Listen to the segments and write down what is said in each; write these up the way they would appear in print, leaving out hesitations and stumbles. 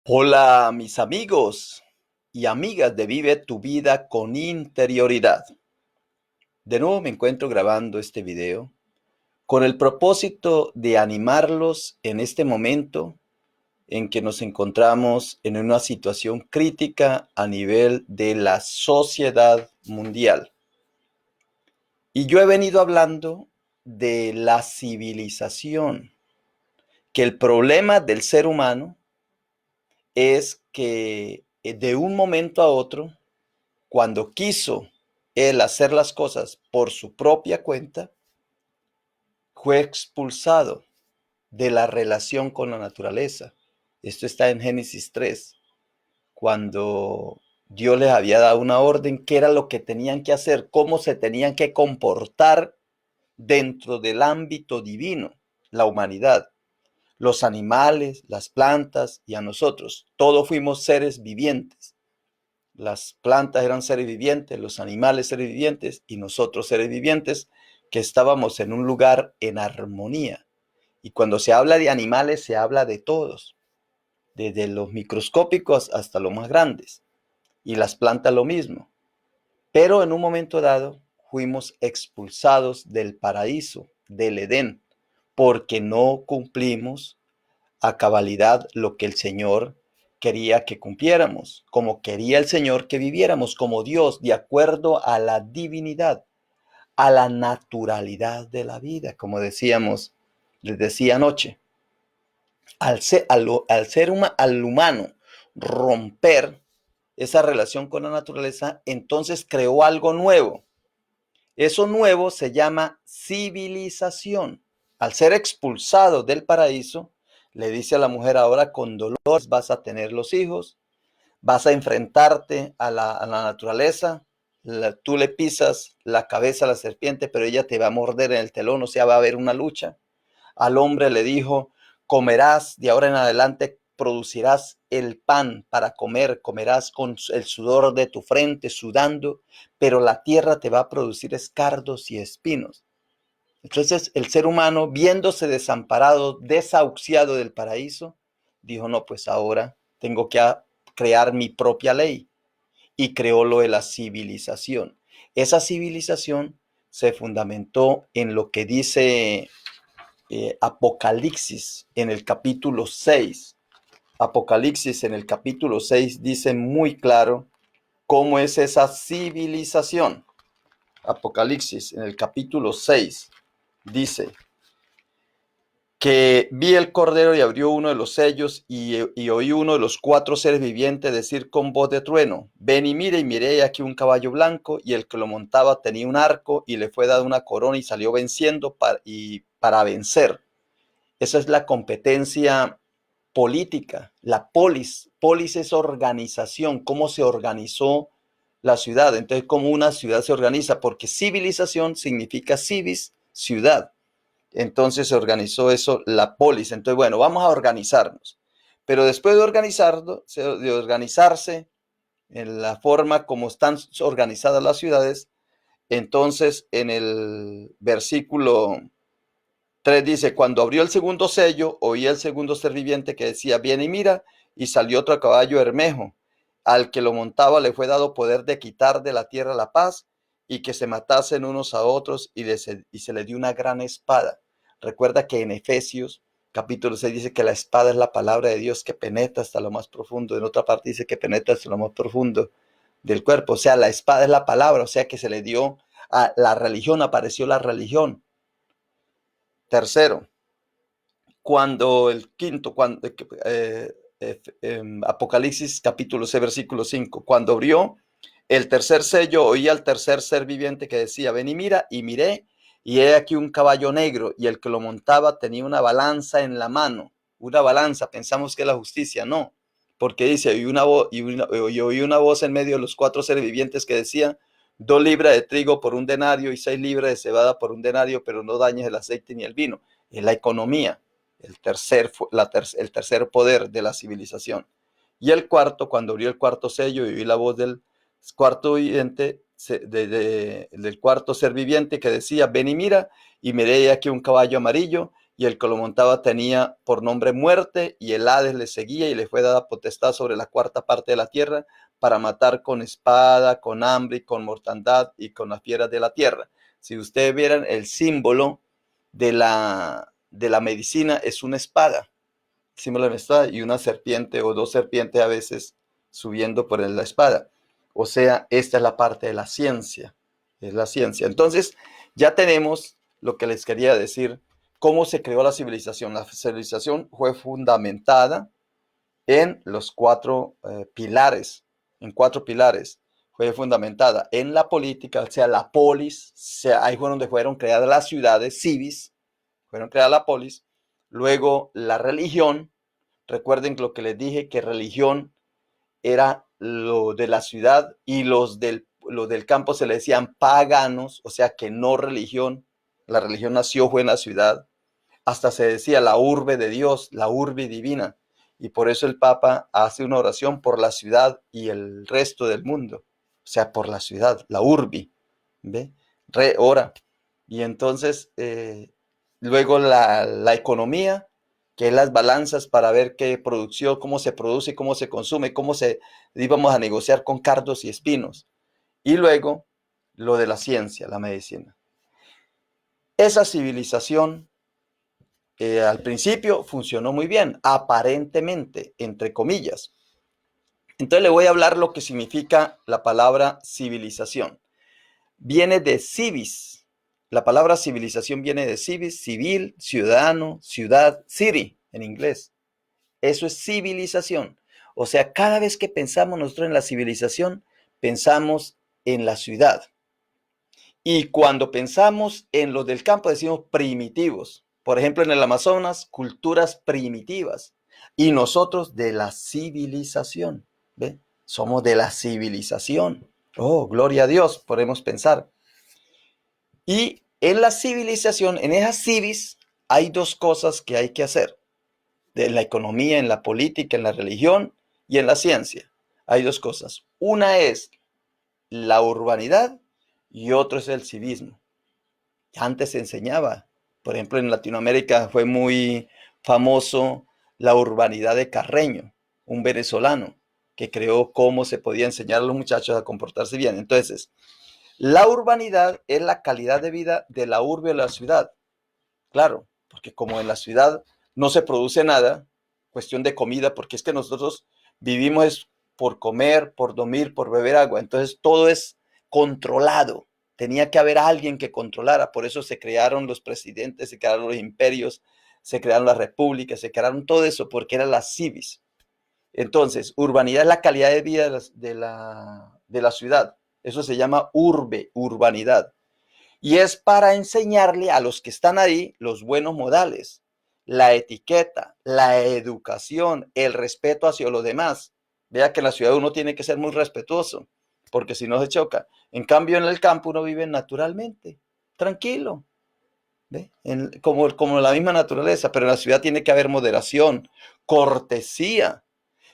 Hola, mis amigos y amigas de Vive tu vida con interioridad. De nuevo me encuentro grabando este video con el propósito de animarlos en este momento en que nos encontramos en una situación crítica a nivel de la sociedad mundial. Y yo he venido hablando de la civilización, que el problema del ser humano es que de un momento a otro, cuando quiso él hacer las cosas por su propia cuenta, fue expulsado de la relación con la naturaleza. Esto está en Génesis 3, cuando Dios les había dado una orden, qué era lo que tenían que hacer, cómo se tenían que comportar dentro del ámbito divino, la humanidad, los animales, las plantas y a nosotros. Todos fuimos seres vivientes. Las plantas eran seres vivientes, los animales seres vivientes y nosotros seres vivientes que estábamos en un lugar en armonía. Y cuando se habla de animales se habla de todos, desde los microscópicos hasta los más grandes. Y las plantas lo mismo. Pero en un momento dado fuimos expulsados del paraíso, del Edén, porque no cumplimos a cabalidad lo que el Señor quería que cumpliéramos, como quería el Señor que viviéramos, como Dios, de acuerdo a la divinidad, a la naturalidad de la vida, como decíamos, les decía anoche. Al humano romper esa relación con la naturaleza, entonces creó algo nuevo. Eso nuevo se llama civilización. Al ser expulsado del paraíso, le dice a la mujer: ahora con dolor vas a tener los hijos, vas a enfrentarte a la naturaleza, tú le pisas la cabeza a la serpiente, pero ella te va a morder en el telón, o sea, va a haber una lucha. Al hombre le dijo: comerás de ahora en adelante, producirás el pan para comer, comerás con el sudor de tu frente, sudando, pero la tierra te va a producir escardos y espinos. Entonces el ser humano, viéndose desamparado, desahuciado del paraíso, dijo: no, pues ahora tengo que crear mi propia ley. Y creó lo de la civilización. Esa civilización se fundamentó en lo que dice Apocalipsis en el capítulo 6. Apocalipsis en el capítulo 6 dice muy claro cómo es esa civilización. Apocalipsis en el capítulo 6 dice que vi el cordero y abrió uno de los sellos y oí uno de los cuatro seres vivientes decir con voz de trueno: ven y mire. Y miré aquí un caballo blanco, y el que lo montaba tenía un arco, y le fue dada una corona, y salió venciendo para vencer. Esa es la competencia política, la polis. Polis es organización, cómo se organizó la ciudad. Entonces, cómo una ciudad se organiza, porque civilización significa civis, ciudad. Entonces se organizó eso, la polis. Entonces, bueno, vamos a organizarnos. Pero después de organizarse en la forma como están organizadas las ciudades, entonces en el versículo 3 dice: cuando abrió el segundo sello, oí el segundo ser viviente que decía: viene y mira. Y salió otro caballo bermejo. Al que lo montaba le fue dado poder de quitar de la tierra la paz, y que se matasen unos a otros, y se le dio una gran espada. Recuerda que en Efesios capítulo 6 dice que la espada es la palabra de Dios, que penetra hasta lo más profundo. En otra parte dice que penetra hasta lo más profundo del cuerpo. O sea, la espada es la palabra, o sea que se le dio a la religión, apareció la religión. Tercero, cuando el quinto, Apocalipsis capítulo 6, versículo 5, cuando abrió el tercer sello, oí al tercer ser viviente que decía: ven y mira. Y miré, y he aquí un caballo negro, y el que lo montaba tenía una balanza en la mano. Una balanza, pensamos que es la justicia, no, porque dice: oí una voz en medio de los cuatro seres vivientes que decía: 2 libras de trigo por un denario, y 6 libras de cebada por un denario, pero no dañes el aceite ni el vino. Es la economía, el tercer poder de la civilización. Y el cuarto, cuando abrió el cuarto sello, y oí la voz del cuarto viviente, del cuarto ser viviente que decía: ven y mira. Y miré aquí un caballo amarillo, y el que lo montaba tenía por nombre muerte, y el Hades le seguía y le fue dada potestad sobre la cuarta parte de la tierra para matar con espada, con hambre y con mortandad y con las fieras de la tierra. Si ustedes vieran el símbolo de la medicina es una espada, símbolo de una espada y una serpiente o dos serpientes a veces subiendo por la espada. O sea, esta es la parte de la ciencia, es la ciencia. Entonces, ya tenemos lo que les quería decir, cómo se creó la civilización. La civilización fue fundamentada en los pilares, en cuatro pilares. Fue fundamentada en la política, o sea, la polis, ahí fue donde fueron creadas las ciudades, civis, fueron creadas la polis. Luego la religión, recuerden lo que les dije, que religión era lo de la ciudad y los del campo se le decían paganos, o sea que no religión. La religión nació, fue en la ciudad. Hasta se decía la urbe de Dios, la urbe divina. Y por eso el Papa hace una oración por la ciudad y el resto del mundo. O sea, por la ciudad, la urbi. ¿Ve? Ora. Y entonces, luego la economía, que es las balanzas para ver qué producción, cómo se produce, cómo se consume, íbamos a negociar con cardos y espinos. Y luego, lo de la ciencia, la medicina. Esa civilización al principio funcionó muy bien, aparentemente, entre comillas. Entonces le voy a hablar lo que significa la palabra civilización. Viene de civis. La palabra civilización viene de civis, civil, ciudadano, ciudad, city en inglés. Eso es civilización. O sea, cada vez que pensamos nosotros en la civilización, pensamos en la ciudad. Y cuando pensamos en los del campo, decimos primitivos. Por ejemplo, en el Amazonas, culturas primitivas. Y nosotros de la civilización. ¿Ve? Somos de la civilización. Oh, gloria a Dios, podemos pensar. Y en la civilización, en esas civis, hay dos cosas que hay que hacer. De la economía, en la política, en la religión y en la ciencia. Hay dos cosas. Una es la urbanidad y otro es el civismo. Antes se enseñaba. Por ejemplo, en Latinoamérica fue muy famoso la urbanidad de Carreño, un venezolano que creó cómo se podía enseñar a los muchachos a comportarse bien. Entonces, la urbanidad es la calidad de vida de la urbe o la ciudad. Claro, porque como en la ciudad no se produce nada, cuestión de comida, porque es que nosotros vivimos por comer, por dormir, por beber agua. Entonces todo es controlado. Tenía que haber alguien que controlara. Por eso se crearon los presidentes, se crearon los imperios, se crearon las repúblicas, se crearon todo eso, porque era la civis. Entonces, urbanidad es la calidad de vida de la ciudad. Eso se llama urbe, urbanidad. Y es para enseñarle a los que están ahí los buenos modales, la etiqueta, la educación, el respeto hacia los demás. Vea que en la ciudad uno tiene que ser muy respetuoso, porque si no se choca. En cambio, en el campo uno vive naturalmente, tranquilo, ¿ve? Como la misma naturaleza, pero en la ciudad tiene que haber moderación, cortesía,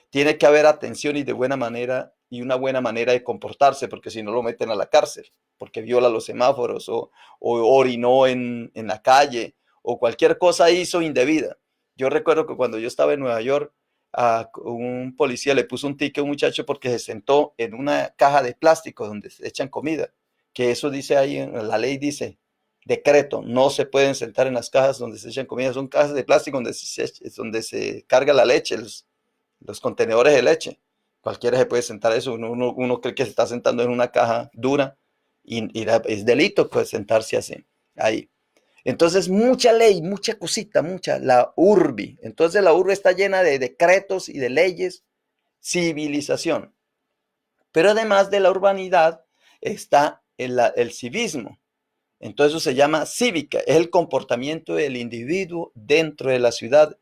tiene que haber atención y de buena manera y una buena manera de comportarse, porque si no lo meten a la cárcel, porque viola los semáforos o orinó en la calle o cualquier cosa hizo indebida. Yo recuerdo que cuando yo estaba en Nueva York, a un policía le puso un ticket a un muchacho porque se sentó en una caja de plástico donde se echan comida, que eso dice ahí, en la ley dice, decreto, no se pueden sentar en las cajas donde se echan comida, son cajas de plástico donde se carga la leche, los contenedores de leche. Cualquiera se puede sentar eso. Uno cree que se está sentando en una caja dura y es delito pues sentarse así, ahí. Entonces, mucha ley, mucha cosita, mucha, la urbi. Entonces, la urbi está llena de decretos y de leyes, civilización. Pero además de la urbanidad está el civismo. Entonces, eso se llama cívica, es el comportamiento del individuo dentro de la ciudad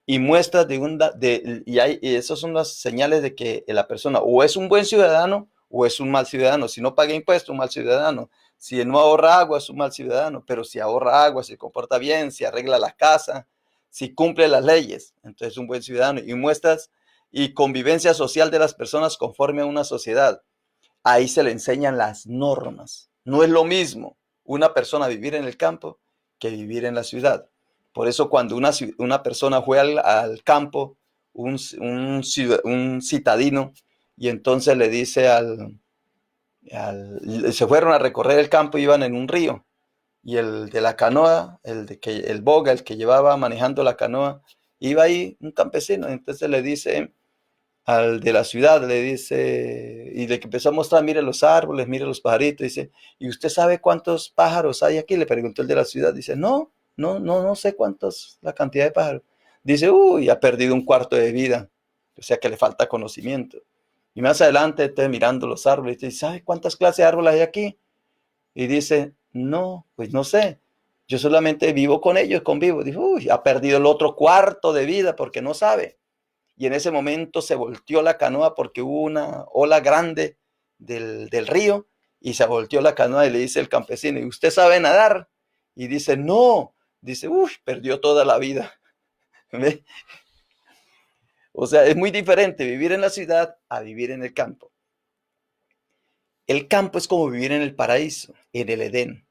y muestras y esas son las señales de que la persona o es un buen ciudadano o es un mal ciudadano. Si no paga impuestos, un mal ciudadano. Si no ahorra agua, es un mal ciudadano. Pero si ahorra agua, se comporta bien, si arregla la casa, si cumple las leyes, entonces es un buen ciudadano. Y muestras y convivencia social de las personas conforme a una sociedad. Ahí se le enseñan las normas. No es lo mismo una persona vivir en el campo que vivir en la ciudad. Por eso cuando una persona fue al campo, un citadino, y entonces le dice se fueron a recorrer el campo, iban en un río, y el de la canoa, el boga, el que llevaba manejando la canoa, iba ahí un campesino, entonces le dice al de la ciudad, le dice, y le empezó a mostrar, mire los árboles, mire los pajaritos, dice, ¿y usted sabe cuántos pájaros hay aquí? Le preguntó el de la ciudad, dice, no sé cuántos, la cantidad de pájaros. Dice, uy, ha perdido un cuarto de vida, o sea que le falta conocimiento. Y más adelante, entonces, mirando los árboles, dice, ¿sabe cuántas clases de árboles hay aquí? Y dice, no, pues no sé, yo solamente vivo con ellos, convivo. Dice, uy, ha perdido el otro cuarto de vida porque no sabe. Y en ese momento se volteó la canoa porque hubo una ola grande del río y se volteó la canoa y le dice el campesino, ¿y usted sabe nadar? Y dice, no, dice, uy, perdió toda la vida. ¿Ve? O sea, es muy diferente vivir en la ciudad a vivir en el campo. El campo es como vivir en el paraíso, en el Edén.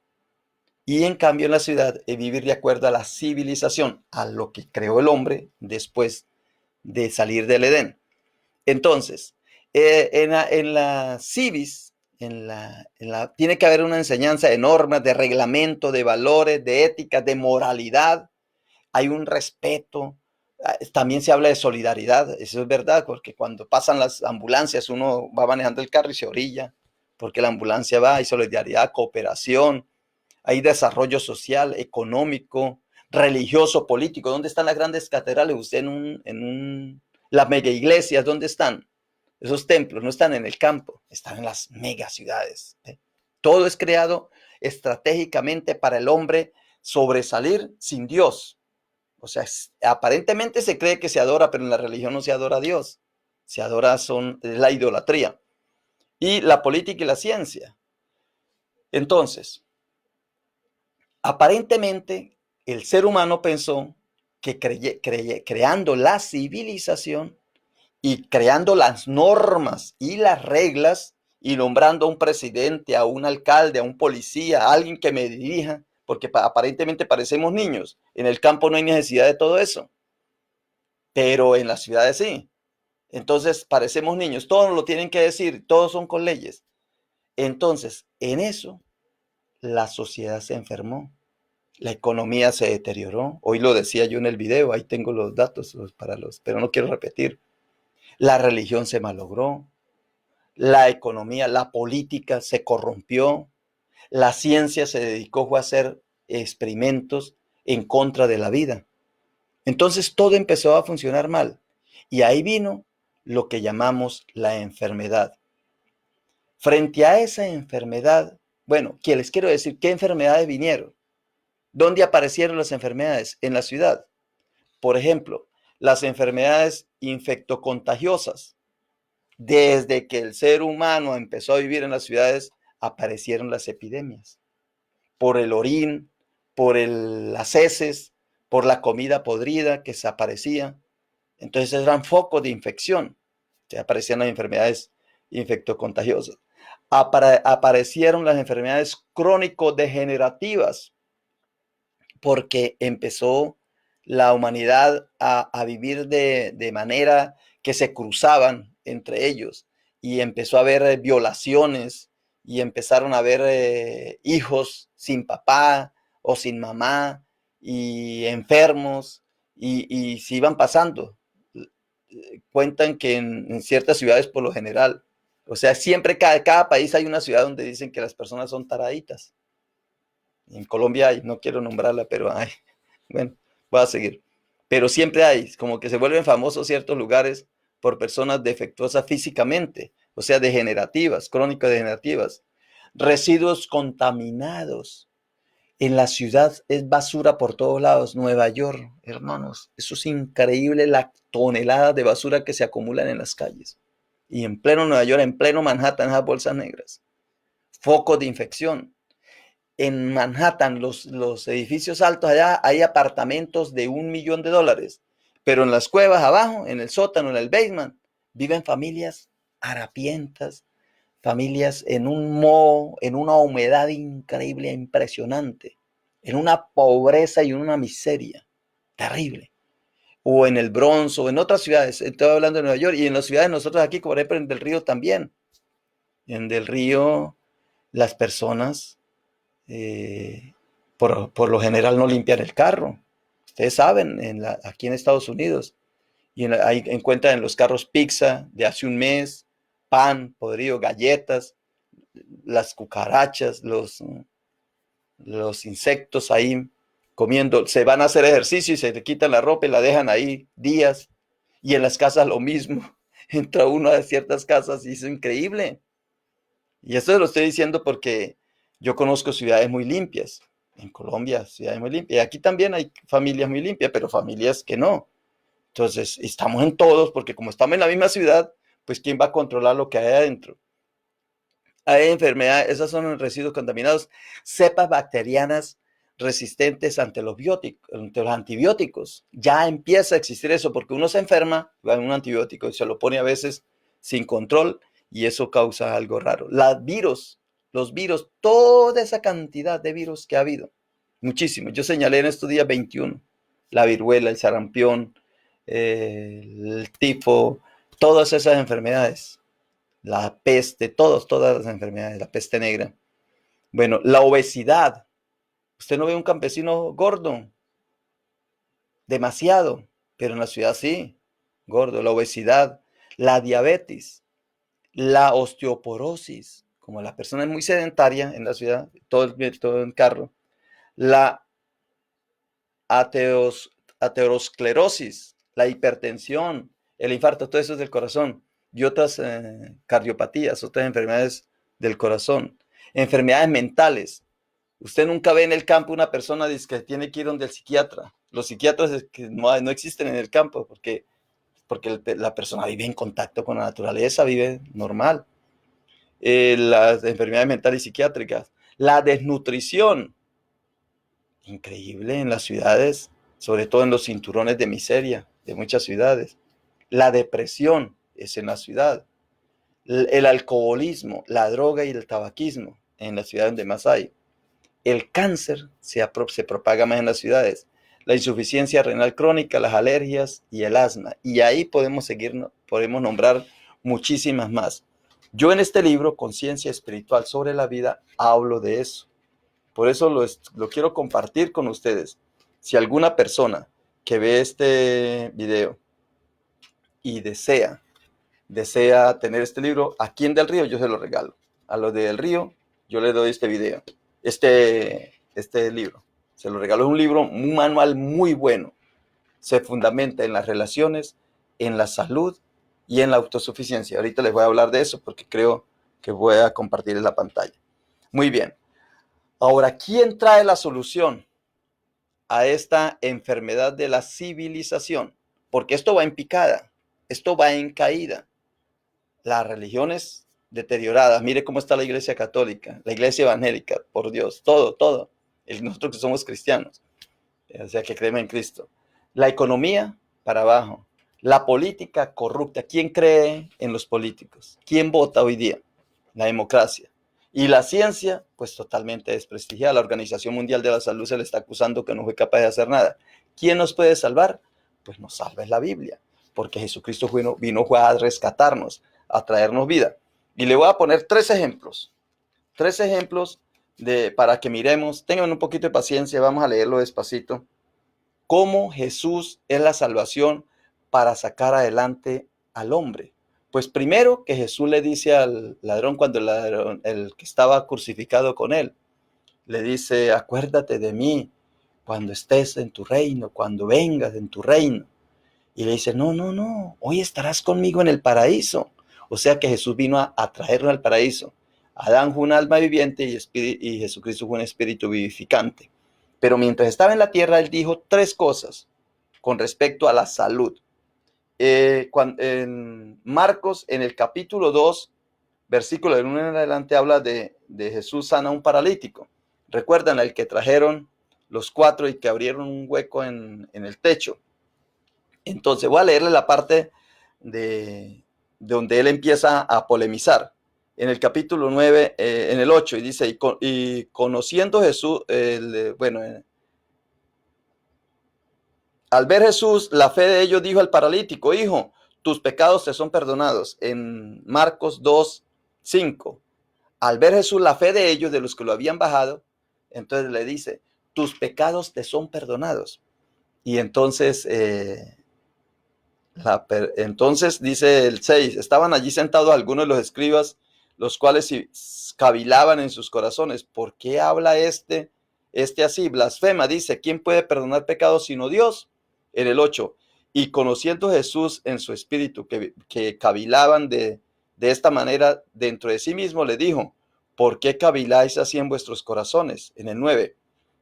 Y en cambio en la ciudad es vivir de acuerdo a la civilización, a lo que creó el hombre después de salir del Edén. Entonces, en la civis, tiene que haber una enseñanza de normas, de reglamento, de valores, de ética, de moralidad. Hay un respeto. También se habla de solidaridad, eso es verdad, porque cuando pasan las ambulancias uno va manejando el carro y se orilla, porque la ambulancia va, hay solidaridad, cooperación, hay desarrollo social, económico, religioso, político. ¿Dónde están las grandes catedrales? Usted las mega iglesias, ¿dónde están? Esos templos no están en el campo, están en las mega ciudades. Todo es creado estratégicamente para el hombre sobresalir sin Dios. O sea, aparentemente se cree que se adora, pero en la religión no se adora a Dios. Se adora la idolatría. Y la política y la ciencia. Entonces, aparentemente, el ser humano pensó que creando la civilización y creando las normas y las reglas y nombrando a un presidente, a un alcalde, a un policía, a alguien que me dirija, porque aparentemente parecemos niños. En el campo no hay necesidad de todo eso, pero en las ciudades sí. Entonces parecemos niños, todos nos lo tienen que decir, todos son con leyes. Entonces, en eso, la sociedad se enfermó. La economía se deterioró. Hoy lo decía yo en el video, ahí tengo los datos pero no quiero repetir. La religión se malogró, la economía, la política se corrompió, la ciencia se dedicó a hacer experimentos en contra de la vida. Entonces todo empezó a funcionar mal. Y ahí vino lo que llamamos la enfermedad. Frente a esa enfermedad, bueno, ¿qué les quiero decir? ¿Qué enfermedades vinieron? ¿Dónde aparecieron las enfermedades? En la ciudad. Por ejemplo, las enfermedades infectocontagiosas. Desde que el ser humano empezó a vivir en las ciudades, aparecieron las epidemias. Por el orín, por las heces, por la comida podrida que se aparecía. Entonces eran focos de infección. Se aparecían las enfermedades infectocontagiosas. Aparecieron las enfermedades crónico-degenerativas porque empezó la humanidad a vivir de manera que se cruzaban entre ellos y empezó a haber violaciones y empezaron a haber hijos sin papá o sin mamá y enfermos y se iban pasando. Cuentan que en ciertas ciudades por lo general, o sea, siempre cada país hay una ciudad donde dicen que las personas son taraditas. En Colombia hay, no quiero nombrarla, pero hay. Bueno, voy a seguir. Pero siempre hay, como que se vuelven famosos ciertos lugares por personas defectuosas físicamente, o sea, degenerativas, crónico-degenerativas. Residuos contaminados. En la ciudad es basura por todos lados. Nueva York, hermanos, eso es increíble la tonelada de basura que se acumulan en las calles. Y en pleno Nueva York, en pleno Manhattan, esas bolsas negras. Focos de infección. En Manhattan, los edificios altos allá, hay apartamentos de $1.000.000, pero en las cuevas abajo, en el sótano, en el basement, viven familias harapientas, familias en un moho, en una humedad increíble, impresionante, en una pobreza y una miseria. terrible. O en el Bronx, o en otras ciudades, estoy hablando de Nueva York, y en las ciudades nosotros aquí, como por ejemplo en Del Río también. En Del Río las personas por lo general no limpian el carro. Ustedes saben, aquí en Estados Unidos, y ahí encuentran en los carros pizza de hace un mes, pan podrido, galletas, las cucarachas, los insectos ahí comiendo. Se van a hacer ejercicio y se le quitan la ropa y la dejan ahí días. Y en las casas lo mismo. Entra uno a ciertas casas y es increíble. Y esto lo estoy diciendo porque yo conozco ciudades muy limpias. En Colombia, ciudades muy limpias. Y aquí también hay familias muy limpias, pero familias que no. Entonces, estamos en todos, porque como estamos en la misma ciudad, pues ¿quién va a controlar lo que hay adentro? Hay enfermedades, esos son los residuos contaminados, cepas bacterianas resistentes ante los antibióticos. Ya empieza a existir eso, porque uno se enferma, va en un antibiótico y se lo pone a veces sin control, y eso causa algo raro. Los virus, toda esa cantidad de virus que ha habido, muchísimos. Yo señalé en estos días 21, la viruela, el sarampión, el tifo, todas esas enfermedades, la peste, todas las enfermedades, la peste negra. Bueno, la obesidad. Usted no ve un campesino gordo, demasiado, pero en la ciudad sí, gordo. La obesidad, la diabetes, la osteoporosis, como la persona es muy sedentaria en la ciudad, todo en carro, la aterosclerosis, la hipertensión, el infarto, todo eso es del corazón, y otras cardiopatías, otras enfermedades del corazón, enfermedades mentales. Usted nunca ve en el campo una persona que tiene que ir donde el psiquiatra. Los psiquiatras es que no existen en el campo porque la persona vive en contacto con la naturaleza, vive normal. Las enfermedades mentales y psiquiátricas, la desnutrición, increíble en las ciudades, sobre todo en los cinturones de miseria de muchas ciudades. La depresión es en la ciudad. El alcoholismo, la droga y el tabaquismo en la ciudad donde más hay. El cáncer se propaga más en las ciudades. La insuficiencia renal crónica, las alergias y el asma. Y ahí podemos nombrar muchísimas más. Yo en este libro, Conciencia Espiritual sobre la Vida, hablo de eso. Por eso lo quiero compartir con ustedes. Si alguna persona que ve este video y desea tener este libro, aquí en Del Río yo se lo regalo. A los de Del Río yo le doy este video, este libro. Se lo regalo. Es un libro, un manual muy bueno. Se fundamenta en las relaciones, en la salud y en la autosuficiencia. Ahorita les voy a hablar de eso porque creo que voy a compartir en la pantalla. Muy bien. Ahora, ¿quién trae la solución a esta enfermedad de la civilización? Porque esto va en picada, esto va en caída. Las religiones deterioradas, mire cómo está la iglesia católica, la iglesia evangélica, por Dios, todo. Nosotros que somos cristianos, o sea, que creemos en Cristo. La economía para abajo, la política corrupta. ¿Quién cree en los políticos? ¿Quién vota hoy día? La democracia. Y la ciencia, pues totalmente desprestigiada. La Organización Mundial de la Salud se le está acusando que no fue capaz de hacer nada. ¿Quién nos puede salvar? Pues nos salva es la Biblia, porque Jesucristo vino a rescatarnos, a traernos vida. Y le voy a poner tres ejemplos para que miremos. Tengan un poquito de paciencia, vamos a leerlo despacito. Cómo Jesús es la salvación para sacar adelante al hombre. Pues primero que Jesús le dice al ladrón, cuando el que estaba crucificado con él, le dice: acuérdate de mí cuando estés en tu reino, cuando vengas en tu reino. Y le dice: no, hoy estarás conmigo en el paraíso. O sea que Jesús vino a traerlo al paraíso. Adán fue un alma viviente y Jesucristo fue un espíritu vivificante. Pero mientras estaba en la tierra, él dijo tres cosas con respecto a la salud. En Marcos, en el capítulo 2, versículo del 1 en adelante, habla de Jesús sana a un paralítico. Recuerdan al que trajeron los cuatro y que abrieron un hueco en el techo. Entonces voy a leerle la parte de donde él empieza a polemizar. En el capítulo 9, en el 8, y dice: y conociendo Jesús, Al ver Jesús, la fe de ellos dijo al paralítico: hijo, tus pecados te son perdonados. En Marcos 2:5. Al ver Jesús la fe de ellos, de los que lo habían bajado, entonces le dice: tus pecados te son perdonados. Y entonces, entonces dice el 6, estaban allí sentados algunos de los escribas, los cuales cavilaban en sus corazones: ¿por qué habla este así? Blasfema, dice, ¿quién puede perdonar pecados sino Dios? En el 8, y conociendo Jesús en su espíritu que cavilaban de esta manera dentro de sí mismo, le dijo: ¿por qué caviláis así en vuestros corazones? En el 9,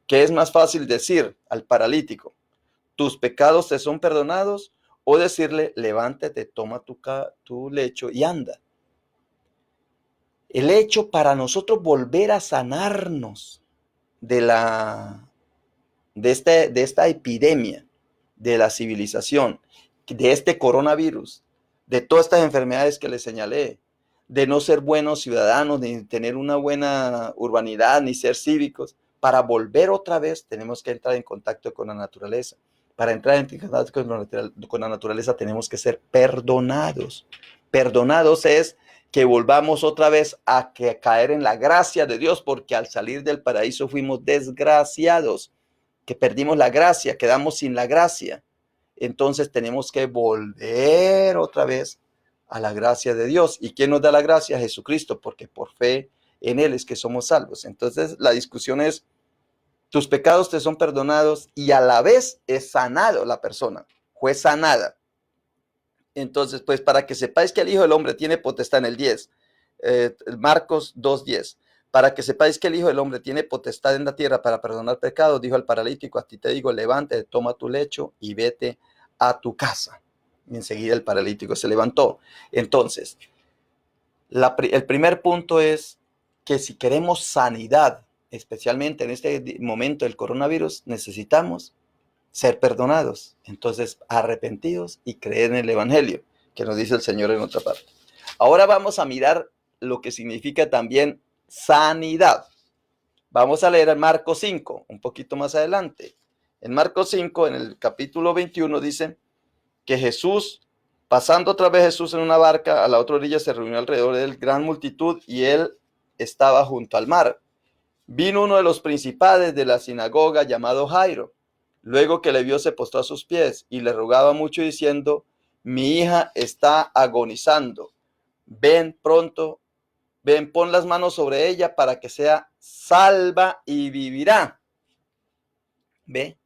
¿qué es más fácil decir al paralítico: tus pecados te son perdonados? O decirle: levántate, toma tu lecho y anda. El hecho para nosotros volver a sanarnos de esta epidemia, de la civilización, de este coronavirus, de todas estas enfermedades que les señalé, de no ser buenos ciudadanos, ni tener una buena urbanidad, ni ser cívicos, para volver otra vez tenemos que entrar en contacto con la naturaleza. Para entrar en contacto con la naturaleza tenemos que ser perdonados. Perdonados es que volvamos otra vez a caer en la gracia de Dios, porque al salir del paraíso fuimos desgraciados, que perdimos la gracia, quedamos sin la gracia. Entonces tenemos que volver otra vez a la gracia de Dios. ¿Y quién nos da la gracia? Jesucristo, porque por fe en Él es que somos salvos. Entonces la discusión es: tus pecados te son perdonados, y a la vez es sanado la persona, fue sanada. Entonces, pues para que sepáis que el Hijo del Hombre tiene potestad, en el 10, Marcos 2:10, para que sepáis que el Hijo del Hombre tiene potestad en la tierra para perdonar pecados, dijo al paralítico: a ti te digo, levántate, toma tu lecho y vete a tu casa. Y enseguida el paralítico se levantó. Entonces, el primer punto es que si queremos sanidad, especialmente en este momento del coronavirus, necesitamos ser perdonados. Entonces, arrepentidos y creer en el Evangelio, que nos dice el Señor en otra parte. Ahora vamos a mirar lo que significa también sanidad. Vamos a leer en Marcos 5, un poquito más adelante. En Marcos 5, en el capítulo 21, dice que Jesús, pasando otra vez Jesús en una barca, a la otra orilla se reunió alrededor de él gran multitud, y él estaba junto al mar. Vino uno de los principales de la sinagoga, llamado Jairo. Luego que le vio, se postró a sus pies y le rogaba mucho, diciendo: mi hija está agonizando. Ven pronto, ven, pon las manos sobre ella para que sea salva y vivirá. ¿Ve?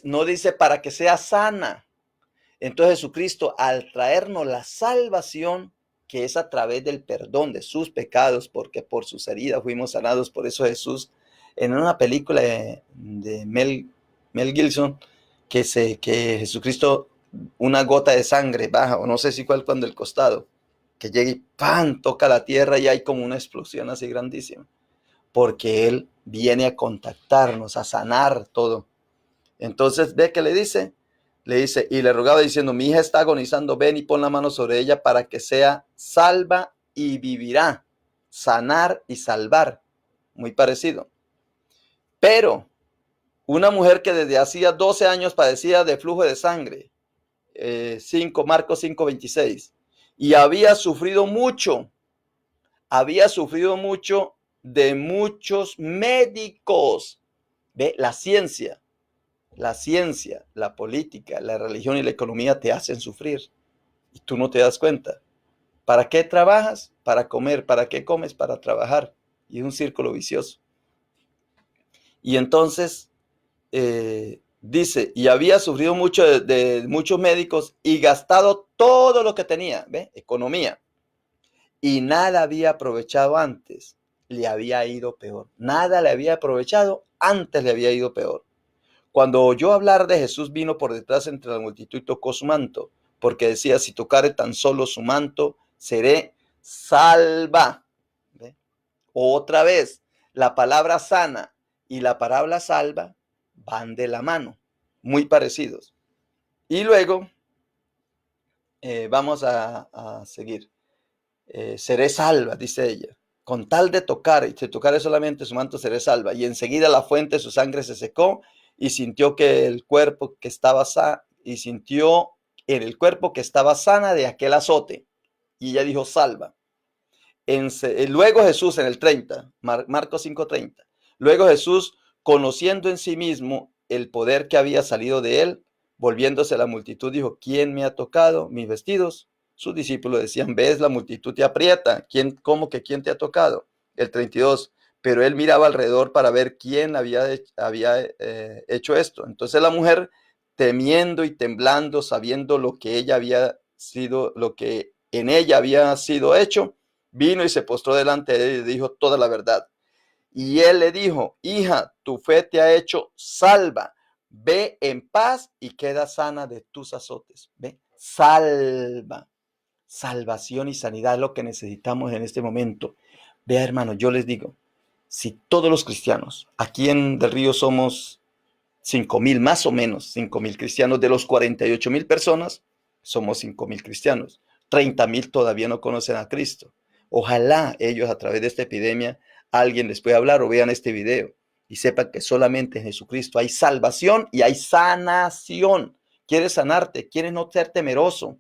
No dice para que sea sana. Entonces Jesucristo, al traernos la salvación, que es a través del perdón de sus pecados, porque por sus heridas fuimos sanados. Por eso Jesús, en una película de Mel Gibson, que Jesucristo, una gota de sangre baja, o no sé si cuál, cuando el costado, que llega y ¡pam!, toca la tierra y hay como una explosión así grandísima, porque Él viene a contactarnos, a sanar todo. Entonces, ve que le dice, y le rogaba diciendo: mi hija está agonizando, ven y pon la mano sobre ella para que sea salva y vivirá. Sanar y salvar, muy parecido. Pero una mujer que desde hacía 12 años padecía de flujo de sangre, Marcos 5:26, y había sufrido mucho de muchos médicos. Ve, la ciencia, la política, la religión y la economía te hacen sufrir y tú no te das cuenta. ¿Para qué trabajas? Para comer. ¿Para qué comes? Para trabajar. Y es un círculo vicioso. Y entonces dice: y había sufrido mucho de muchos médicos y gastado todo lo que tenía, ¿ve? Economía. Y nada había aprovechado antes, le había ido peor. Nada le había aprovechado, antes le había ido peor. Cuando oyó hablar de Jesús, vino por detrás entre la multitud y tocó su manto, porque decía: si tocare tan solo su manto, seré salva. ¿Ve? Otra vez, la palabra sana y la palabra salva van de la mano, muy parecidos. Y luego vamos a seguir. Seré salva, dice ella. Con tal de tocar, y si tocare solamente su manto, seré salva. Y enseguida la fuente de su sangre se secó, y sintió que el cuerpo que estaba y sintió en el cuerpo que estaba sana de aquel azote. Y ella dijo, salva. Luego Jesús en el 30, Marcos 5:30, luego Jesús, conociendo en sí mismo el poder que había salido de él, volviéndose a la multitud, dijo, ¿quién me ha tocado mis vestidos? Sus discípulos decían, ves, la multitud te aprieta, ¿cómo que quién te ha tocado? El 32, pero él miraba alrededor para ver quién había hecho esto. Entonces la mujer, temiendo y temblando, sabiendo lo que ella había sido, lo que en ella había sido hecho, vino y se postró delante de él y dijo toda la verdad. Y él le dijo, hija, tu fe te ha hecho salva. Ve en paz y queda sana de tus azotes. Ve, salva. Salvación y sanidad es lo que necesitamos en este momento. Vea, hermano, yo les digo, si todos los cristianos, aquí en Del Río somos 5,000, más o menos 5,000 cristianos, de los 48,000 personas, somos 5,000 cristianos. 30,000 todavía no conocen a Cristo. Ojalá ellos a través de esta epidemia alguien les pueda hablar o vean este video y sepan que solamente en Jesucristo hay salvación y hay sanación. ¿Quieres sanarte? ¿Quieres no ser temeroso?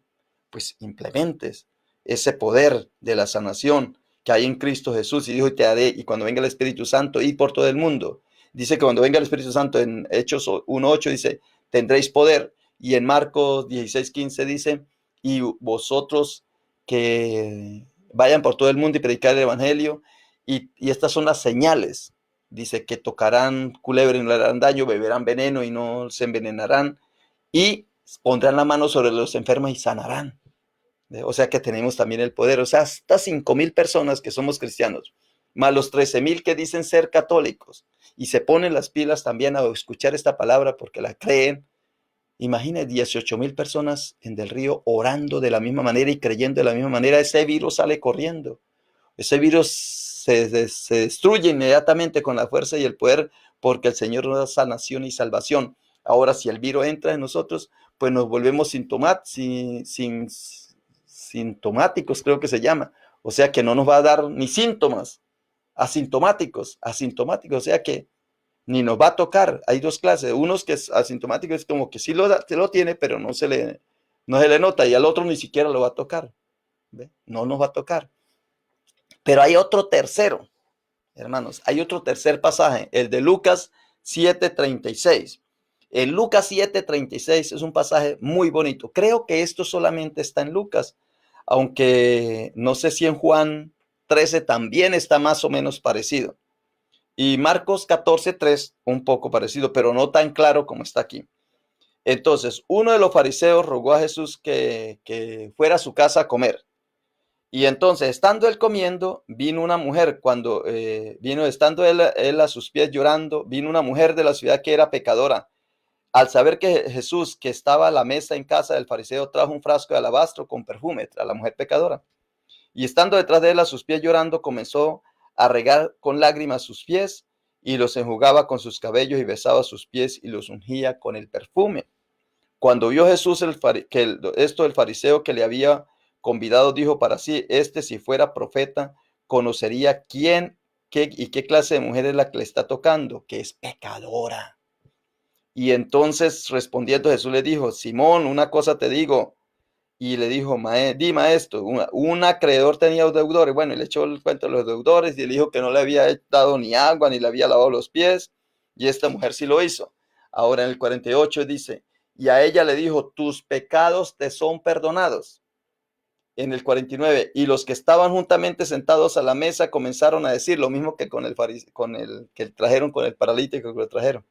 Pues implementes ese poder de la sanación que hay en Cristo Jesús. Y dijo, y te haré, y cuando venga el Espíritu Santo, ir por todo el mundo. Dice que cuando venga el Espíritu Santo, en Hechos 1:8 dice, tendréis poder. Y en Marcos 16:15 dice, y vosotros que vayan por todo el mundo y predicar el Evangelio. Y estas son las señales. Dice que tocarán culebra y no le harán daño, beberán veneno y no se envenenarán. Y pondrán la mano sobre los enfermos y sanarán. O sea que tenemos también el poder. O sea, hasta 5,000 personas que somos cristianos, más los 13,000 que dicen ser católicos y se ponen las pilas también a escuchar esta palabra porque la creen. Imagina 18,000 personas en Del Río orando de la misma manera y creyendo de la misma manera. Ese virus sale corriendo. Ese virus se destruye inmediatamente con la fuerza y el poder porque el Señor nos da sanación y salvación. Ahora, si el virus entra en nosotros, pues nos volvemos sintomáticos, creo que se llama. O sea que no nos va a dar ni síntomas, asintomáticos, o sea que ni nos va a tocar. Hay dos clases, unos que es asintomático, es como que sí se lo tiene, pero no se le nota, y al otro ni siquiera lo va a tocar. ¿Ve? No nos va a tocar. Pero hay otro tercero, hermanos, hay otro tercer pasaje, el de Lucas 7:36. En Lucas 7:36 es un pasaje muy bonito. Creo que esto solamente está en Lucas, aunque no sé si en Juan 13 también está más o menos parecido. Y Marcos 14:3 un poco parecido, pero no tan claro como está aquí. Entonces, uno de los fariseos rogó a Jesús que fuera a su casa a comer. Y entonces, estando él comiendo, vino una mujer, estando él a sus pies llorando, vino una mujer de la ciudad que era pecadora. Al saber que Jesús, que estaba a la mesa en casa del fariseo, trajo un frasco de alabastro con perfume a la mujer pecadora. Y estando detrás de él a sus pies llorando, comenzó a regar con lágrimas sus pies y los enjugaba con sus cabellos y besaba sus pies y los ungía con el perfume. Cuando vio Jesús esto el fariseo que le había convidado, dijo para sí, si fuera profeta, conocería qué clase de mujer es la que le está tocando, que es pecadora. Y entonces respondiendo Jesús le dijo, Simón, una cosa te digo. Y le dijo, di maestro, un acreedor tenía deudores. Bueno, y le echó el cuento de los deudores y le dijo que no le había dado ni agua, ni le había lavado los pies. Y esta mujer sí lo hizo. Ahora en el 48 dice, y a ella le dijo, tus pecados te son perdonados. En el 49, y los que estaban juntamente sentados a la mesa comenzaron a decir lo mismo que con el que trajeron, con el paralítico que lo trajeron.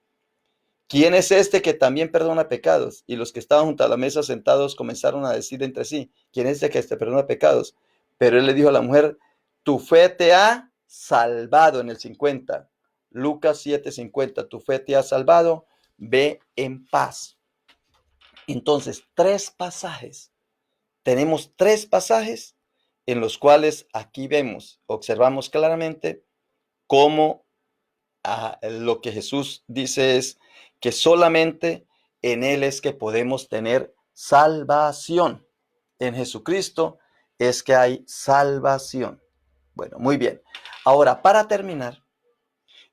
¿Quién es este que también perdona pecados? Y los que estaban junto a la mesa sentados comenzaron a decir entre sí, ¿quién es este que te perdona pecados? Pero él le dijo a la mujer, tu fe te ha salvado. En el 50, Lucas 7:50, tu fe te ha salvado, ve en paz. Entonces, tenemos tres pasajes en los cuales aquí observamos claramente cómo lo que Jesús dice es que solamente en Él es que podemos tener salvación. En Jesucristo es que hay salvación. Bueno, muy bien. Ahora, para terminar,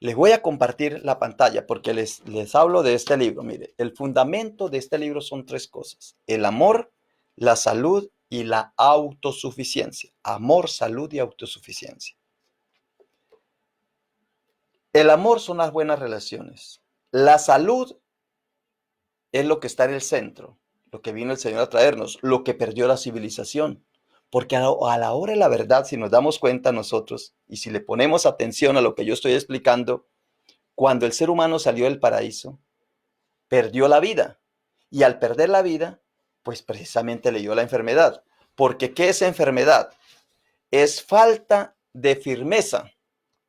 Les voy a compartir la pantalla porque les hablo de este libro. Mire, el fundamento de este libro son tres cosas: el amor, la salud y la autosuficiencia. Amor, salud y autosuficiencia. El amor son las buenas relaciones. La salud es lo que está en el centro, lo que vino el Señor a traernos, lo que perdió la civilización. Porque a la hora de la verdad, si nos damos cuenta nosotros y si le ponemos atención a lo que yo estoy explicando, cuando el ser humano salió del paraíso, perdió la vida. Y al perder la vida, pues precisamente le dio la enfermedad. Porque ¿qué es enfermedad? Es falta de firmeza.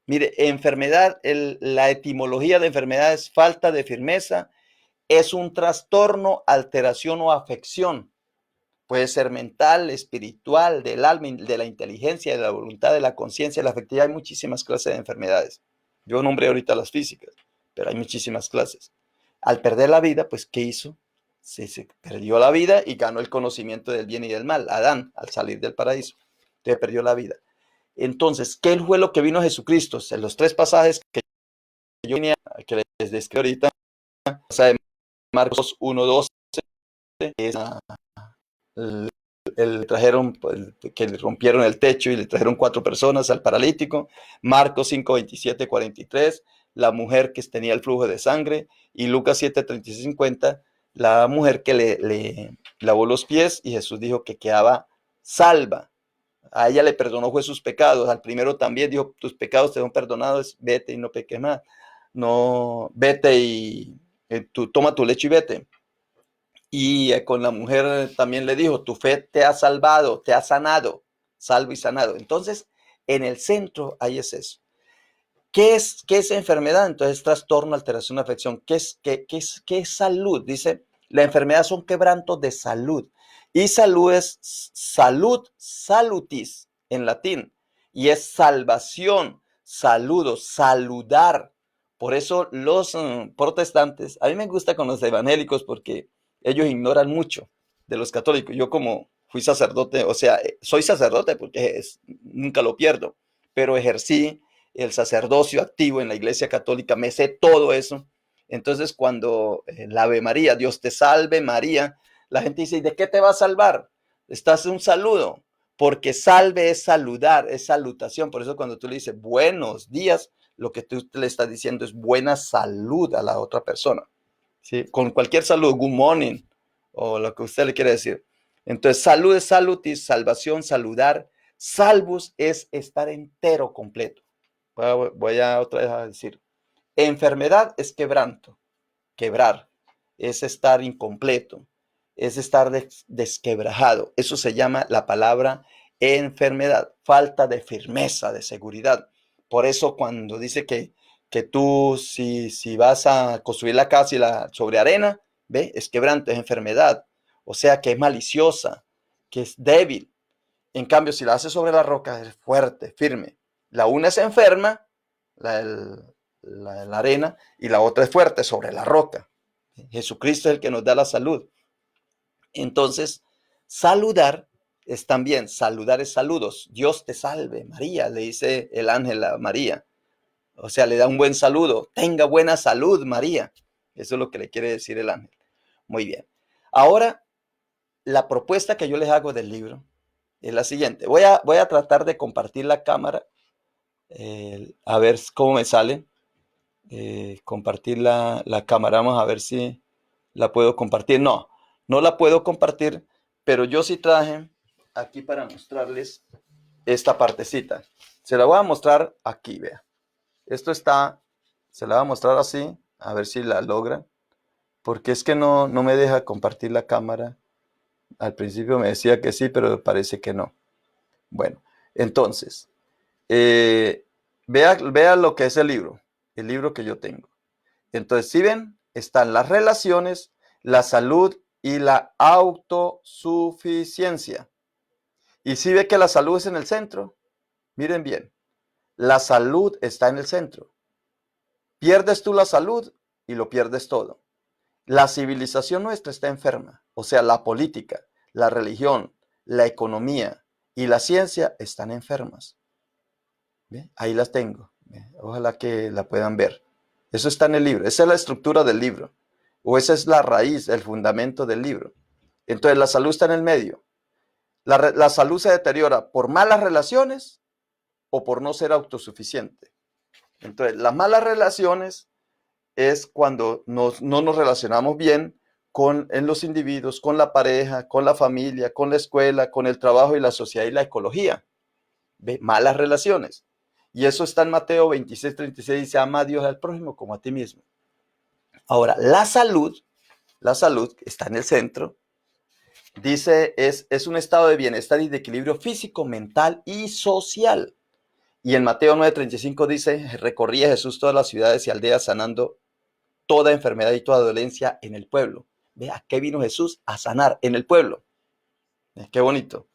Mire, enfermedad, la etimología de enfermedad es falta de firmeza, es un trastorno, alteración o afección. Puede ser mental, espiritual, del alma, de la inteligencia, de la voluntad, de la conciencia, de la afectividad. Hay muchísimas clases de enfermedades. Yo nombré ahorita las físicas, pero hay muchísimas clases. Al perder la vida, pues, ¿qué hizo? Se perdió la vida y ganó el conocimiento del bien y del mal. Adán, al salir del paraíso, se perdió la vida. Entonces, ¿qué fue lo que vino Jesucristo? En los tres pasajes que yo venía, que les describo ahorita, de Marcos 1:12, es trajeron, que le rompieron el techo y le trajeron 4 personas al paralítico. Marcos 5:27-43, la mujer que tenía el flujo de sangre. Y Lucas 7:36-50, la mujer que le lavó los pies y Jesús dijo que quedaba salva. A ella le perdonó fue sus pecados. Al primero también dijo, tus pecados te son perdonados, vete y no peques más. No, vete y toma tu lecho y vete. Y con la mujer también le dijo, tu fe te ha salvado, te ha sanado, salvo y sanado. Entonces, en el centro ahí es eso. ¿Qué es enfermedad? Entonces, trastorno, alteración, afección. ¿Qué es salud? Dice, la enfermedad son quebrantos de salud. Y salud es salud, salutis, en latín. Y es salvación, saludo, saludar. Por eso los protestantes, a mí me gusta con los evangélicos porque ellos ignoran mucho de los católicos. Yo como fui sacerdote, o sea, soy sacerdote porque nunca lo pierdo, pero ejercí el sacerdocio activo en la Iglesia Católica, me sé todo eso. Entonces, cuando la Ave María, Dios te salve María, la gente dice, ¿de qué te va a salvar? Estás un saludo, porque salve es saludar, es salutación. Por eso cuando tú le dices buenos días, lo que tú le estás diciendo es buena salud a la otra persona. ¿Sí? Con cualquier salud, good morning, o lo que usted le quiere decir. Entonces, salud es salutis, salvación, saludar. Salvus es estar entero, completo. Voy a otra vez a decir. Enfermedad es quebranto, quebrar. Es estar incompleto, es estar desquebrajado. Eso se llama la palabra enfermedad. Falta de firmeza, de seguridad. Por eso cuando dice que tú si vas a construir la casa sobre arena, ¿ve? Es quebranto, es enfermedad. O sea que es maliciosa, que es débil. En cambio, si la haces sobre la roca, es fuerte, firme. La una es enferma, la arena, y la otra es fuerte, sobre la roca. Jesucristo es el que nos da la salud. Entonces, saludar es también, saludar es saludos. Dios te salve, María, le dice el ángel a María. O sea, le da un buen saludo. Tenga buena salud, María. Eso es lo que le quiere decir el ángel. Muy bien. Ahora, la propuesta que yo les hago del libro es la siguiente. Voy a tratar de compartir la cámara, a ver cómo me sale. Compartir la cámara. Vamos a ver si la puedo compartir. No, no la puedo compartir, pero yo sí traje aquí para mostrarles esta partecita. Se la voy a mostrar aquí, vea. Esto está, se la voy a mostrar así, a ver si la logra, porque es que no me deja compartir la cámara. Al principio me decía que sí, pero parece que no. Bueno, entonces, vea lo que es el libro que yo tengo. Entonces, si ven, están las relaciones, la salud y la autosuficiencia. Y si ve que la salud es en el centro, miren bien, la salud está en el centro. Pierdes tú la salud y lo pierdes todo. La civilización nuestra está enferma, o sea, la política, la religión, la economía y la ciencia están enfermas. ¿Ve? Ahí las tengo. Ojalá que la puedan ver. Eso está en el libro. Esa es la estructura del libro. O esa es la raíz, el fundamento del libro. Entonces la salud está en el medio. La salud se deteriora por malas relaciones o por no ser autosuficiente. Entonces las malas relaciones es cuando no nos relacionamos bien en los individuos, con la pareja, con la familia, con la escuela, con el trabajo y la sociedad y la ecología. ¿Ve? Malas relaciones. Y eso está en Mateo 26:36, dice, ama a Dios al prójimo como a ti mismo. Ahora, la salud está en el centro. Dice, es un estado de bienestar y de equilibrio físico, mental y social. Y en Mateo 9:35 dice, recorría Jesús todas las ciudades y aldeas sanando toda enfermedad y toda dolencia en el pueblo. ¿Ve? ¿A qué vino Jesús? A sanar en el pueblo. Qué bonito.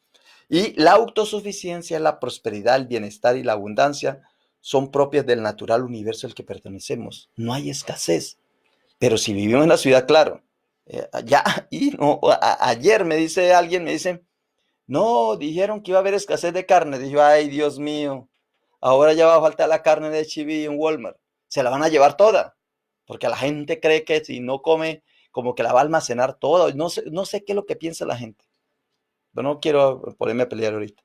Y la autosuficiencia, la prosperidad, el bienestar y la abundancia son propias del natural universo al que pertenecemos. No hay escasez. Pero si vivimos en la ciudad, claro. Ayer me dice alguien, me dice, no, dijeron que iba a haber escasez de carne. Dije, ay, Dios mío, ahora ya va a faltar la carne de H-E-B en Walmart. Se la van a llevar toda. Porque la gente cree que si no come, como que la va a almacenar toda. No sé qué es lo que piensa la gente. Pero no quiero ponerme a pelear ahorita.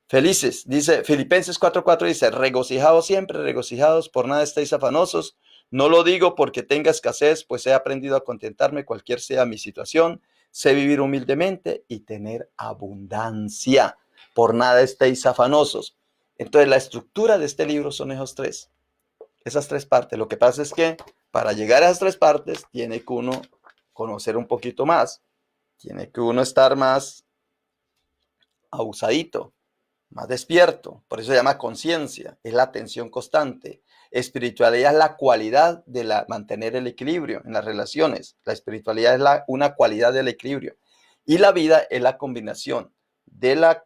Felices, dice Filipenses 4:4, dice, regocijados siempre, regocijados, por nada estéis afanosos. No lo digo porque tenga escasez, pues he aprendido a contentarme cualquier sea mi situación. Sé vivir humildemente y tener abundancia. Por nada estéis afanosos. Entonces la estructura de este libro son esas tres partes. Lo que pasa es que para llegar a esas tres partes tiene que uno conocer un poquito más. Tiene que uno estar más abusadito, más despierto. Por eso se llama conciencia. Es la atención constante. Espiritualidad es la cualidad de mantener el equilibrio en las relaciones. La espiritualidad es una cualidad del equilibrio. Y la vida es la combinación de la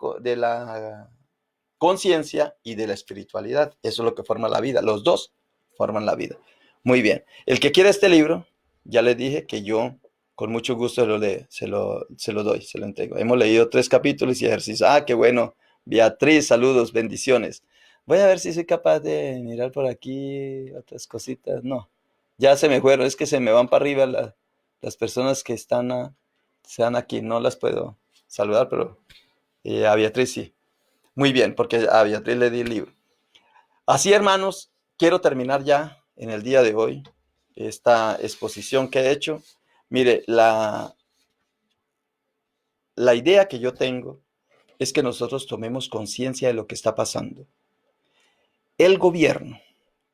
conciencia y de la espiritualidad. Eso es lo que forma la vida. Los dos forman la vida. Muy bien. El que quiera este libro, ya les dije que yo con mucho gusto se lo doy, se lo entrego. Hemos leído 3 capítulos y ejercicios. Ah, qué bueno. Beatriz, saludos, bendiciones. Voy a ver si soy capaz de mirar por aquí otras cositas. No, ya se me fueron. Es que se me van para arriba las personas que están aquí. No las puedo saludar, pero a Beatriz sí. Muy bien, porque a Beatriz le di el libro. Así, hermanos, quiero terminar ya en el día de hoy esta exposición que he hecho. Mire, la idea que yo tengo es que nosotros tomemos conciencia de lo que está pasando. El gobierno,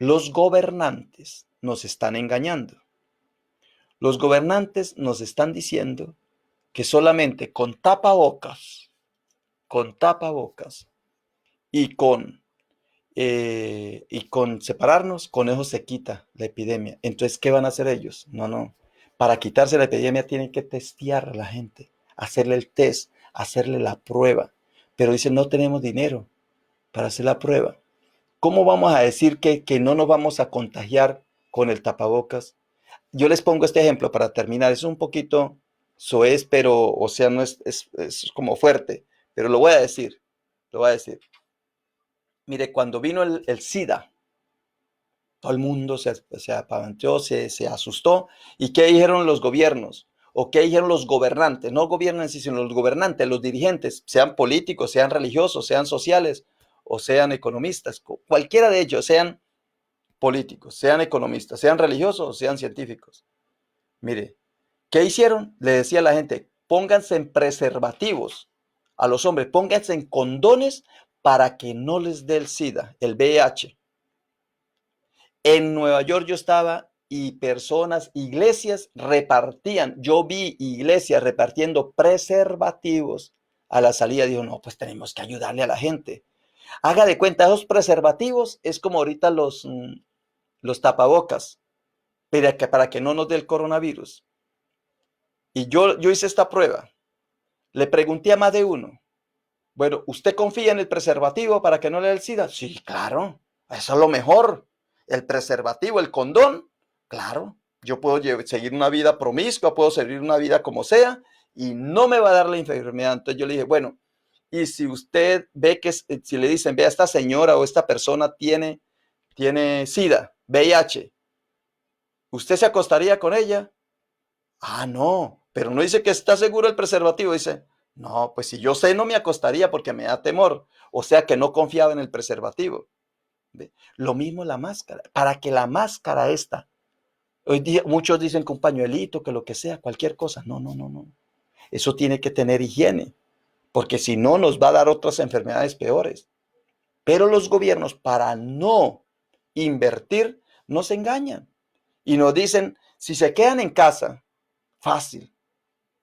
los gobernantes nos están engañando. Los gobernantes nos están diciendo que solamente con tapabocas y con separarnos, con eso se quita la epidemia. Entonces, ¿qué van a hacer ellos? No. Para quitarse la epidemia tienen que testear a la gente, hacerle el test, hacerle la prueba. Pero dicen, no tenemos dinero para hacer la prueba. ¿Cómo vamos a decir que no nos vamos a contagiar con el tapabocas? Yo les pongo este ejemplo para terminar. Es un poquito soez, pero, o sea, no es como fuerte, pero lo voy a decir. Mire, cuando vino el SIDA, todo el mundo se apavanteó, se asustó. ¿Y qué dijeron los gobiernos? ¿O qué dijeron los gobernantes? No gobiernan, sino los gobernantes, los dirigentes, sean políticos, sean religiosos, sean sociales o sean economistas, cualquiera de ellos, sean políticos, sean economistas, sean religiosos o sean científicos. Mire, ¿qué hicieron? Le decía a la gente, pónganse en preservativos a los hombres, pónganse en condones para que no les dé el SIDA, el VIH. En Nueva York yo estaba y iglesias repartían, yo vi iglesias repartiendo preservativos a la salida. Dijo, no, pues tenemos que ayudarle a la gente. Haga de cuenta, esos preservativos es como ahorita los tapabocas, para que no nos dé el coronavirus. Y yo hice esta prueba. Le pregunté a más de uno, bueno, ¿usted confía en el preservativo para que no le dé el SIDA? Sí, claro, eso es lo mejor. El preservativo, el condón, claro. Yo puedo seguir una vida promiscua, puedo seguir una vida como sea y no me va a dar la enfermedad. Entonces yo le dije, bueno, y si usted ve si le dicen, vea, esta señora o esta persona tiene tiene SIDA, VIH, ¿usted se acostaría con ella? Ah, no, pero no dice que está seguro el preservativo. Dice, no, pues si yo sé, no me acostaría porque me da temor. O sea que no confiaba en el preservativo. ¿Ve? Lo mismo la máscara. Para que la máscara esta, hoy día muchos dicen que un pañuelito, que lo que sea, cualquier cosa. No, no, no, no. Eso tiene que tener higiene, porque si no nos va a dar otras enfermedades peores. Pero los gobiernos, para no invertir, nos engañan y nos dicen, si se quedan en casa, fácil,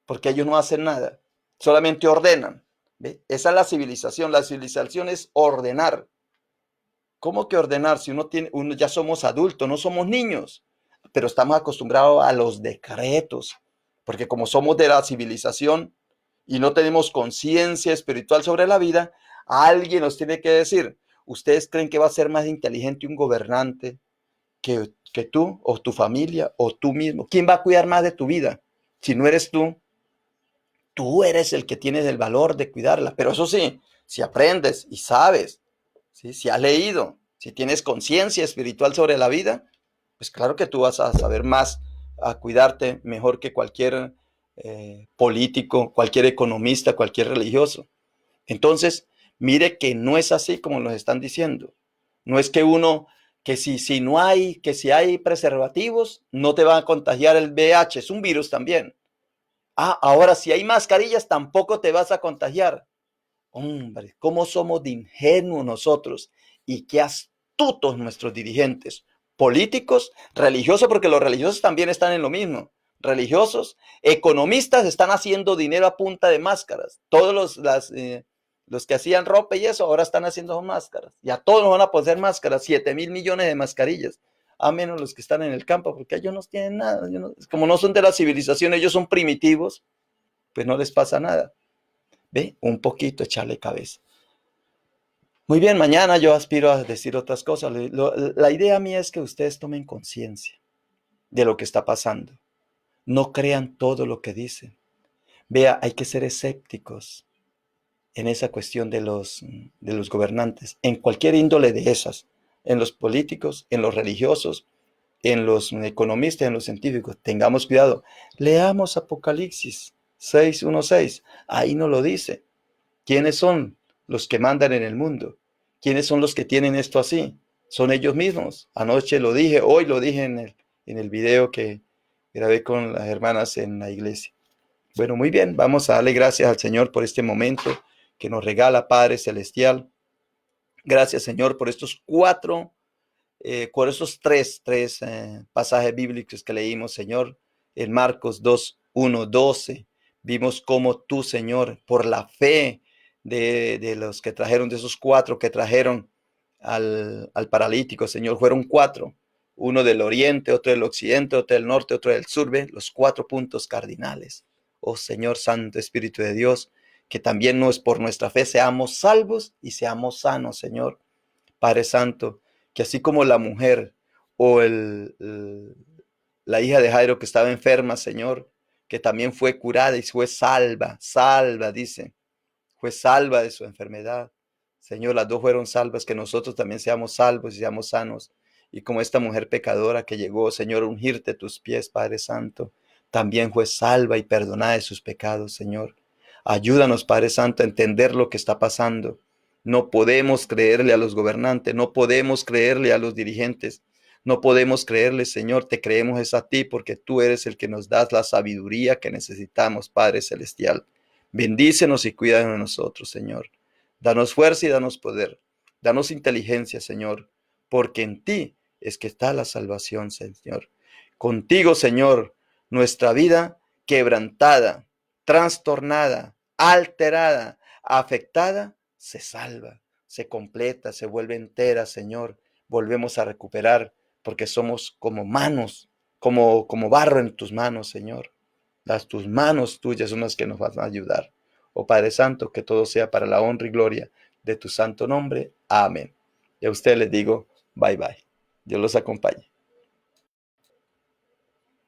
porque ellos no hacen nada, solamente ordenan. ¿Ve? Esa es la civilización. La civilización es ordenar. ¿Cómo que ordenar? Si uno ya somos adultos, no somos niños, pero estamos acostumbrados a los decretos, porque como somos de la civilización y no tenemos conciencia espiritual sobre la vida, alguien nos tiene que decir, ¿ustedes creen que va a ser más inteligente un gobernante que tú o tu familia o tú mismo? ¿Quién va a cuidar más de tu vida? Si no eres tú, tú eres el que tienes el valor de cuidarla. Pero eso sí, si aprendes y sabes, ¿sí? Si has leído, si tienes conciencia espiritual sobre la vida, pues claro que tú vas a saber más, a cuidarte mejor que cualquier político, cualquier economista, cualquier religioso. Entonces, mire que no es así como nos están diciendo. No es que uno, que si no hay, que si hay preservativos, no te va a contagiar el VIH, es un virus también. Ah, ahora si hay mascarillas, tampoco te vas a contagiar. Hombre, cómo somos de ingenuos nosotros y qué astutos nuestros dirigentes políticos, religiosos, porque los religiosos también están en lo mismo. Religiosos, economistas están haciendo dinero a punta de máscaras. Todos los que hacían ropa y eso ahora están haciendo máscaras. Y a todos nos van a poner máscaras, 7.000 millones de mascarillas. A menos los que están en el campo, porque ellos no tienen nada. Como no son de la civilización, ellos son primitivos, pues no les pasa nada. ¿Ve? Un poquito echarle cabeza. Muy bien, mañana yo aspiro a decir otras cosas. La idea mía es que ustedes tomen conciencia de lo que está pasando. No crean todo lo que dicen. Vea, hay que ser escépticos en esa cuestión de los gobernantes, en cualquier índole de esas, en los políticos, en los religiosos, en los economistas, en los científicos. Tengamos cuidado. Leamos Apocalipsis 6:1-6. Ahí nos lo dice. ¿Quiénes son los que mandan en el mundo? ¿Quiénes son los que tienen esto así? Son ellos mismos. Anoche lo dije, hoy lo dije en el video que grabé con las hermanas en la iglesia. Bueno, muy bien, vamos a darle gracias al Señor por este momento que nos regala, Padre Celestial. Gracias, Señor, por estos por esos tres pasajes bíblicos que leímos, Señor. En Marcos 2:1-12, vimos cómo tú, Señor, por la fe de los que trajeron, de esos 4 que trajeron al paralítico, Señor, fueron 4. Uno del oriente, otro del occidente, otro del norte, otro del sur, ¿ve? Los 4 puntos cardinales. Oh Señor Santo Espíritu de Dios, que también no es por nuestra fe seamos salvos y seamos sanos, Señor. Padre Santo, que así como la mujer o la hija de Jairo que estaba enferma, Señor, que también fue curada y fue salva, dice, fue salva de su enfermedad. Señor, las dos fueron salvas, que nosotros también seamos salvos y seamos sanos. Y como esta mujer pecadora que llegó, Señor, a ungirte tus pies, Padre Santo, también fue salva y perdonada de sus pecados, Señor. Ayúdanos, Padre Santo, a entender lo que está pasando. No podemos creerle a los gobernantes, no podemos creerle a los dirigentes, no podemos creerle, Señor, te creemos es a ti porque tú eres el que nos das la sabiduría que necesitamos, Padre Celestial. Bendícenos y cuida de nosotros, Señor. Danos fuerza y danos poder. Danos inteligencia, Señor, porque en ti es que está la salvación, Señor. Contigo, Señor, nuestra vida quebrantada, trastornada, alterada, afectada, se salva, se completa, se vuelve entera, Señor. Volvemos a recuperar porque somos como manos, como barro en tus manos, Señor. Tus manos tuyas son las que nos van a ayudar. Oh Padre Santo, que todo sea para la honra y gloria de tu santo nombre. Amén. Y a ustedes les digo, bye bye. Dios los acompañe.